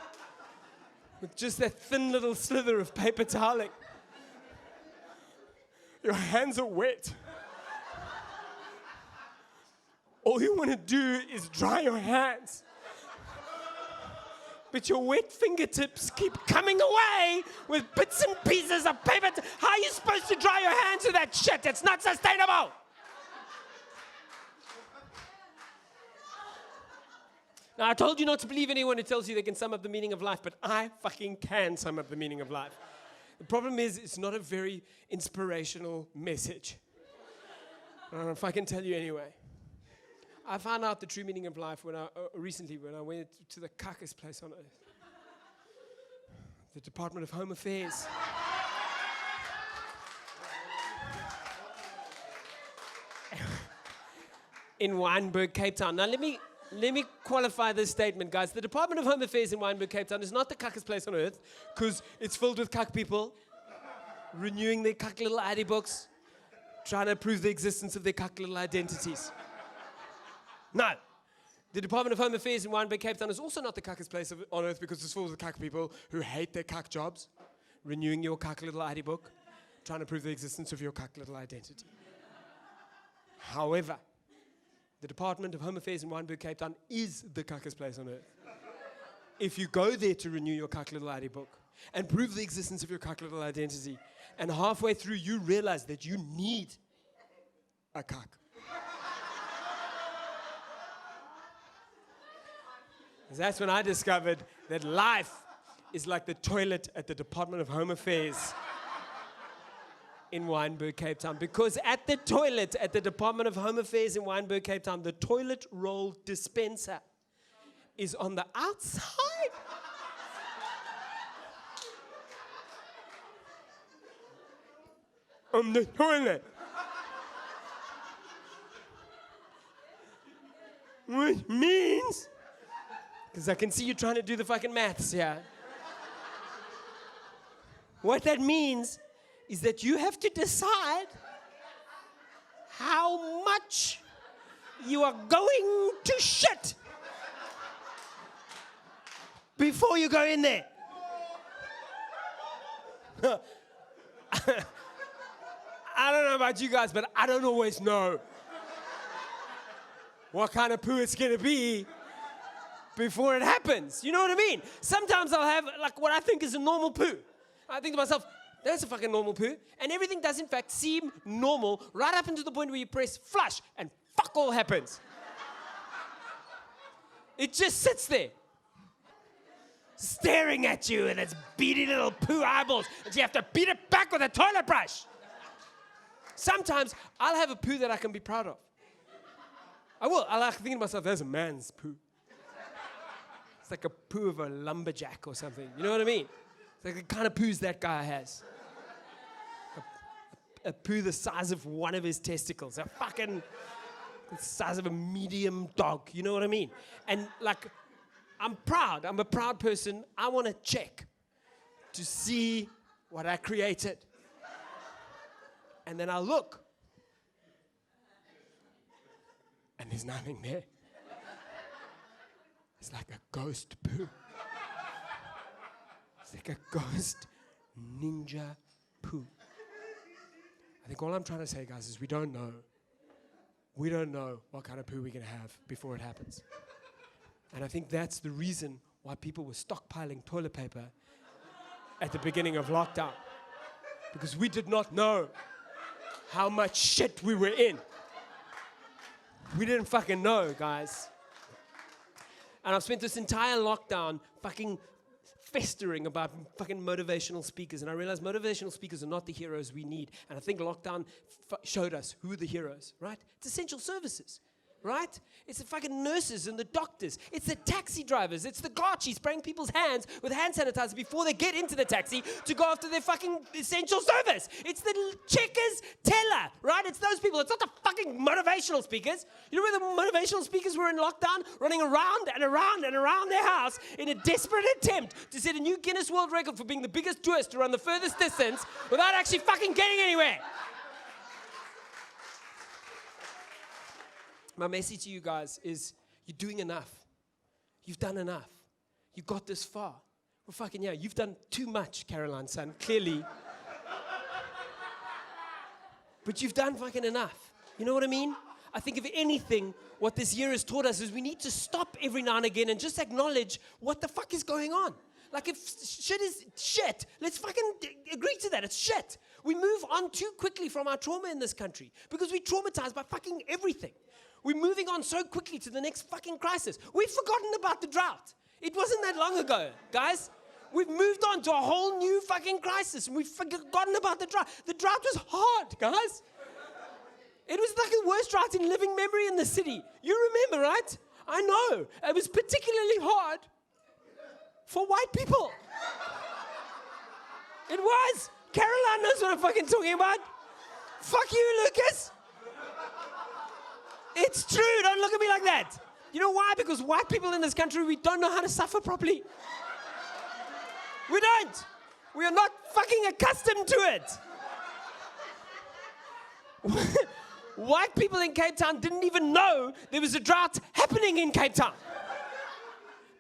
with just that thin little slither of paper toweling. Your hands are wet. All you want to do is dry your hands. But your wet fingertips keep coming away with bits and pieces of paper. How are you supposed to dry your hands with that shit? It's not sustainable. Now, I told you not to believe anyone who tells you they can sum up the meaning of life, but I fucking can sum up the meaning of life. The problem is, it's not a very inspirational message. I don't know if I can tell you anyway. I found out the true meaning of life recently when I went to the cuckest place on earth. The Department of Home Affairs. In Wynberg, Cape Town. Now let me Let me qualify this statement, guys. The Department of Home Affairs in Wynberg, Cape Town is not the cuckest place on earth because it's filled with cuck people renewing their cuck little ID books, trying to prove the existence of their cuck little identities. No. The Department of Home Affairs in Wynberg, Cape Town is also not the cuckest place on earth because it's full of cuck people who hate their cuck jobs, renewing your cuck little ID book, trying to prove the existence of your cuck little identity. However, the Department of Home Affairs in Wynberg, Cape Town is the cuckest place on earth. If you go there to renew your cuck little ID book and prove the existence of your cuck little identity, and halfway through you realize that you need a cuck. That's when I discovered that life is like the toilet at the Department of Home Affairs in Wynberg, Cape Town. Because at the toilet at the Department of Home Affairs in Wynberg, Cape Town, the toilet roll dispenser is on the outside. On the toilet. Which means, because I can see you trying to do the fucking maths here. What that means is that you have to decide how much you are going to shit before you go in there. I don't know about you guys, but I don't always know what kind of poo it's gonna be before it happens. You know what I mean? Sometimes I'll have like what I think is a normal poo. I think to myself, that's a fucking normal poo. And everything does in fact seem normal right up until the point where you press flush and fuck all happens. It just sits there, staring at you and its beady little poo eyeballs, and you have to beat it back with a toilet brush. Sometimes I'll have a poo that I can be proud of. I will. I like thinking to myself, there's a man's poo. It's like a poo of a lumberjack or something. You know what I mean? It's like the kind of poos that guy has. A poo the size of one of his testicles. A fucking the size of a medium dog. You know what I mean? And like, I'm proud. I'm a proud person. I want to check to see what I created. And then I look. And there's nothing there. It's like a ghost poo. It's like a ghost ninja poo. I think all I'm trying to say, guys, is we don't know. We don't know what kind of poo we're going to have before it happens. And I think that's the reason why people were stockpiling toilet paper at the beginning of lockdown. Because we did not know how much shit we were in. We didn't fucking know, guys. And I've spent this entire lockdown fucking festering about fucking motivational speakers. And I realized motivational speakers are not the heroes we need. And I think lockdown showed us who are the heroes, right? It's essential services, right? It's the fucking nurses and the doctors. It's the taxi drivers. It's the Garchie spraying people's hands with hand sanitizer before they get into the taxi to go after their fucking essential service. It's the checkers teller, right? It's those people. It's not the fucking motivational speakers. You know where the motivational speakers were in lockdown? Running around and around and around their house in a desperate attempt to set a new Guinness World Record for being the biggest tourist to run the furthest distance without actually fucking getting anywhere. My message to you guys is you're doing enough. You've done enough. You got this far. Well, fucking yeah, you've done too much, Caroline, son, clearly. But you've done fucking enough. You know what I mean? I think if anything, what this year has taught us is we need to stop every now and again and just acknowledge what the fuck is going on. Like if shit is shit, let's fucking agree to that. It's shit. We move on too quickly from our trauma in this country because we're traumatized by fucking everything. We're moving on so quickly to the next fucking crisis. We've forgotten about the drought. It wasn't that long ago, guys. We've moved on to a whole new fucking crisis, and we've forgotten about the drought. The drought was hard, guys. It was like the worst drought in living memory in the city. You remember, right? I know. It was particularly hard for white people. It was. Caroline knows what I'm fucking talking about. Fuck you, Lucas. It's true. Don't look at me like that. You know why? Because white people in this country, we don't know how to suffer properly. We don't. We are not fucking accustomed to it. White people in Cape Town didn't even know there was a drought happening in Cape Town.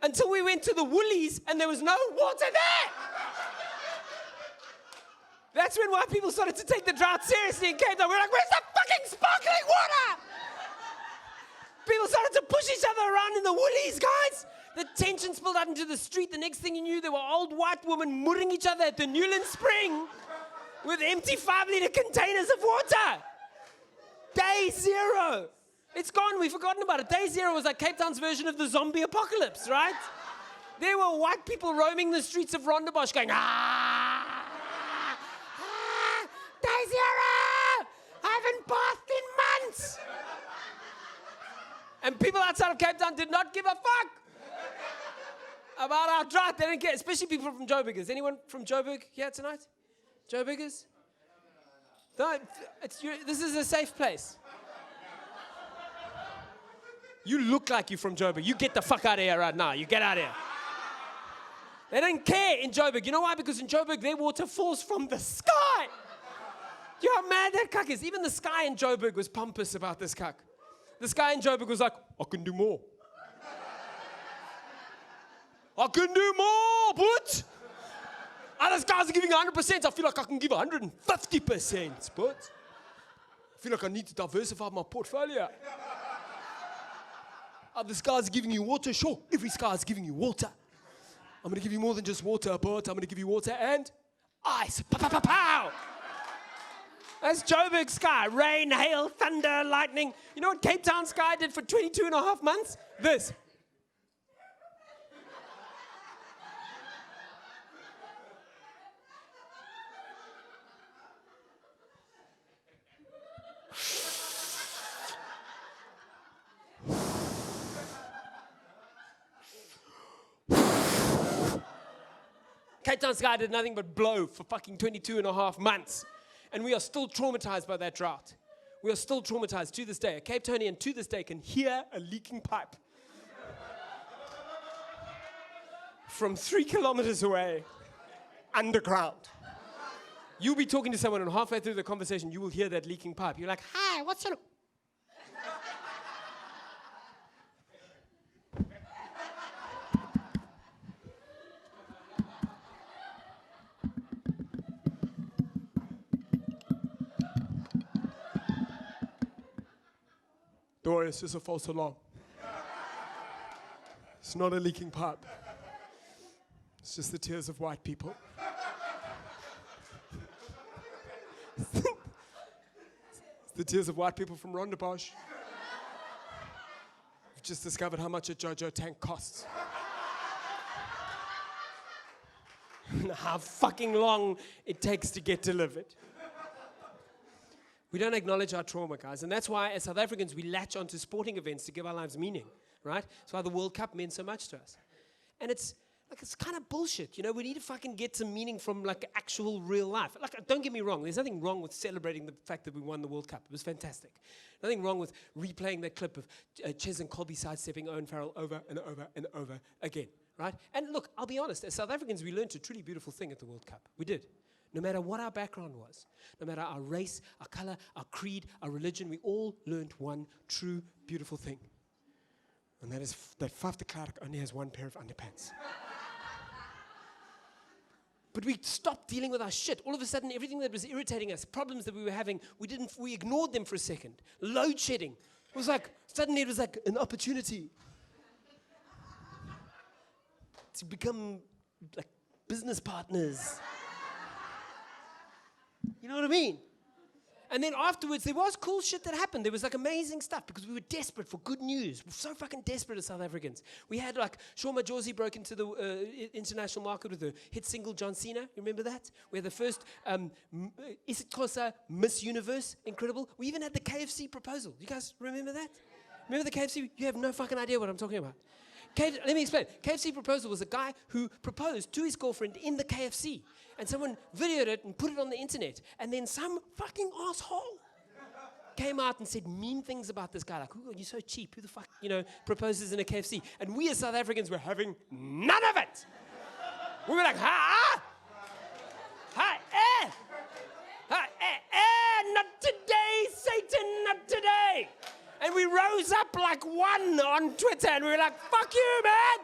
Until we went to the Woolies and there was no water there. That's when white people started to take the drought seriously in Cape Town. We're like, where's the fucking sparkling water? People started to push each other around in the Woolies, guys. The tension spilled out into the street. The next thing you knew, there were old white women mudding each other at the Newland Spring with empty 5-liter containers of water. Day zero. It's gone. We've forgotten about it. Day zero was like Cape Town's version of the zombie apocalypse, right? There were white people roaming the streets of Rondebosch going, ah, day zero. I haven't bathed in months. And people outside of Cape Town did not give a fuck about our drought. They didn't care, especially people from Joburg. Is anyone from Joburg here tonight? Joburgers? No, this is a safe place. You look like you're from Joburg. You get the fuck out of here right now. You get out of here. They don't care in Joburg. You know why? Because in Joburg, their water falls from the sky. You know how mad that cuck is? Even the sky in Joburg was pompous about this cuck. The sky in Joburg was like, I can do more. I can do more, but other skies are giving 100%. I feel like I can give 150%, but I feel like I need to diversify my portfolio. Other skies are giving you water. Sure, every sky is giving you water. I'm going to give you more than just water, but I'm going to give you water and ice. Pow, pow, pow, pow. That's Joburg sky. Rain, hail, thunder, lightning. You know what Cape Town sky did for 22 and a half months? This. Cape Town sky did nothing but blow for fucking 22 and a half months. And we are still traumatized by that drought. We are still traumatized to this day. A Cape Townian to this day can hear a leaking pipe from 3 kilometers away, underground. You'll be talking to someone and halfway through the conversation, you will hear that leaking pipe. You're like, hi, what's your... Don't worry, it's just a false alarm. It's not a leaking pipe. It's just the tears of white people. It's the tears of white people from Rondebosch. We've just discovered how much a JoJo tank costs. And how fucking long it takes to get delivered. We don't acknowledge our trauma, guys. And that's why, as South Africans, we latch onto sporting events to give our lives meaning, right? That's why the World Cup meant so much to us. And it's kind of bullshit, you know? We need to fucking get some meaning from, like, actual real life. Like, don't get me wrong. There's nothing wrong with celebrating the fact that we won the World Cup. It was fantastic. Nothing wrong with replaying that clip of Ches and Colby sidestepping Owen Farrell over and over and over again, right? And look, I'll be honest. As South Africans, we learned a truly beautiful thing at the World Cup. We did. No matter what our background was, no matter our race, our color, our creed, our religion, we all learned one true, beautiful thing. And that is that Faf de Klerk only has one pair of underpants. But we stopped dealing with our shit. All of a sudden, everything that was irritating us, problems that we were having, we ignored them for a second. Load shedding. It was like, suddenly it was like an opportunity to become like business partners. You know what I mean? And then afterwards, there was cool shit that happened. There was like amazing stuff because we were desperate for good news. We're so fucking desperate as South Africans. We had like Shoma Josie broke into the international market with the hit single John Cena. Remember that? We had the first Isikhosa Miss Universe. Incredible. We even had the KFC proposal. You guys remember that? Remember the KFC? You have no fucking idea what I'm talking about. Let me explain. KFC proposal was a guy who proposed to his girlfriend in the KFC. And someone videoed it and put it on the internet. And then some fucking asshole came out and said mean things about this guy. Like, "Ooh, you're so cheap. Who the fuck, proposes in a KFC?" And we as South Africans were having none of it. We were like, not today, Satan, not today. And we rose up like one on Twitter, and we were like, fuck you, man.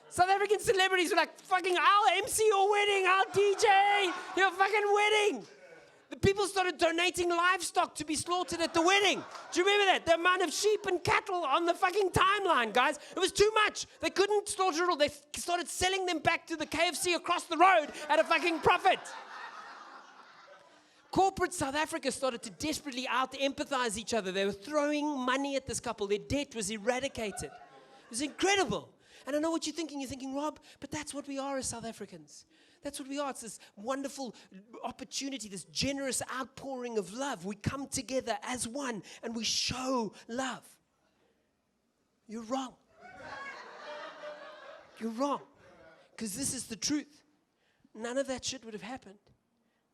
South African celebrities were like, fucking, I'll MC your wedding, I'll DJ your fucking wedding. The people started donating livestock to be slaughtered at the wedding. Do you remember that? The amount of sheep and cattle on the fucking timeline, guys. It was too much. They couldn't slaughter it all. They started selling them back to the KFC across the road at a fucking profit. Corporate South Africa started to desperately out-empathize each other. They were throwing money at this couple. Their debt was eradicated. It was incredible. And I know what you're thinking. You're thinking, Rob, but that's what we are as South Africans. That's what we are. It's this wonderful opportunity, this generous outpouring of love. We come together as one and we show love. You're wrong. You're wrong. Because this is the truth. None of that shit would have happened.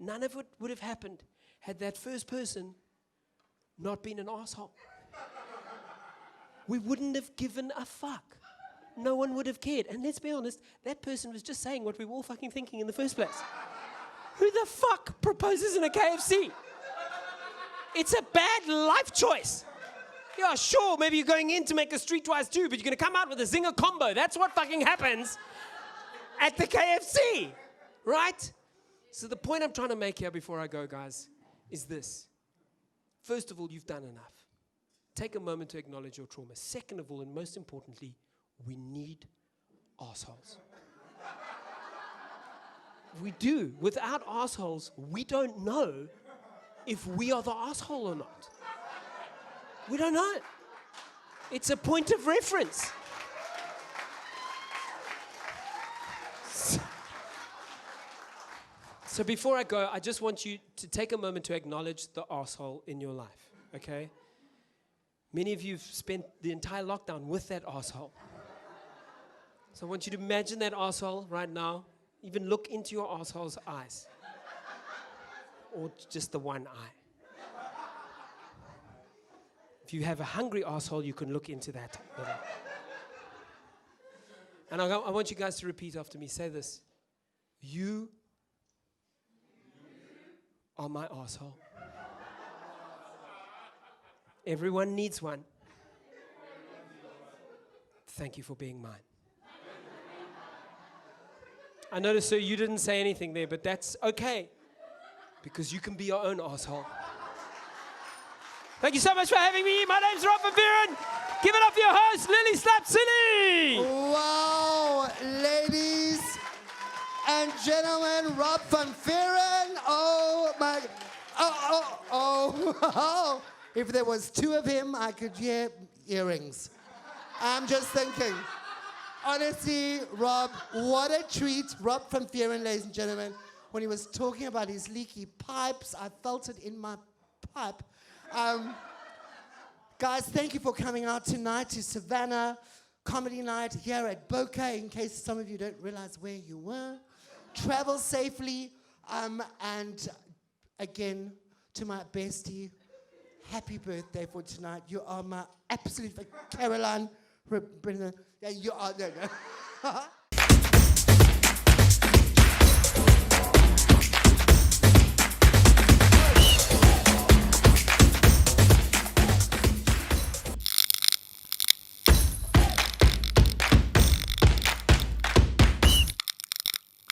None of it would have happened had that first person not been an asshole. We wouldn't have given a fuck. No one would have cared. And let's be honest, that person was just saying what we were all fucking thinking in the first place. Who the fuck proposes in a KFC? It's a bad life choice. Yeah, sure, maybe you're going in to make a streetwise too, but you're going to come out with a zinger combo. That's what fucking happens at the KFC, right? So the point I'm trying to make here before I go, guys, is this. First of all, you've done enough. Take a moment to acknowledge your trauma. Second of all, and most importantly, we need assholes. We do. Without assholes, we don't know if we are the asshole or not. We don't know. It's a point of reference. So before I go, I just want you to take a moment to acknowledge the asshole in your life, okay? Many of you have spent the entire lockdown with that asshole. So I want you to imagine that asshole right now. Even look into your asshole's eyes. Or just the one eye. If you have a hungry asshole, you can look into that. And I want you guys to repeat after me. Say this. You are my asshole. Everyone needs one. Thank you for being mine. I noticed, sir, you didn't say anything there, but that's okay, because you can be your own asshole. Thank you so much for having me. My name's Rob van Vuuren. Give it up for your host, Lilly Slaptsilli. Wow, ladies and gentlemen, Rob van Vuuren. Oh my, oh. If there was two of him, I could hear earrings. I'm just thinking. Honestly, Rob, what a treat. Rob van Vuuren, ladies and gentlemen, when he was talking about his leaky pipes, I felt it in my pipe. Guys, thank you for coming out tonight to Savanna Comedy Night here at Bokeh, in case some of you don't realize where you were. Travel safely. And again, to my bestie, happy birthday for tonight. You are my absolute Caroline. Yeah, you are.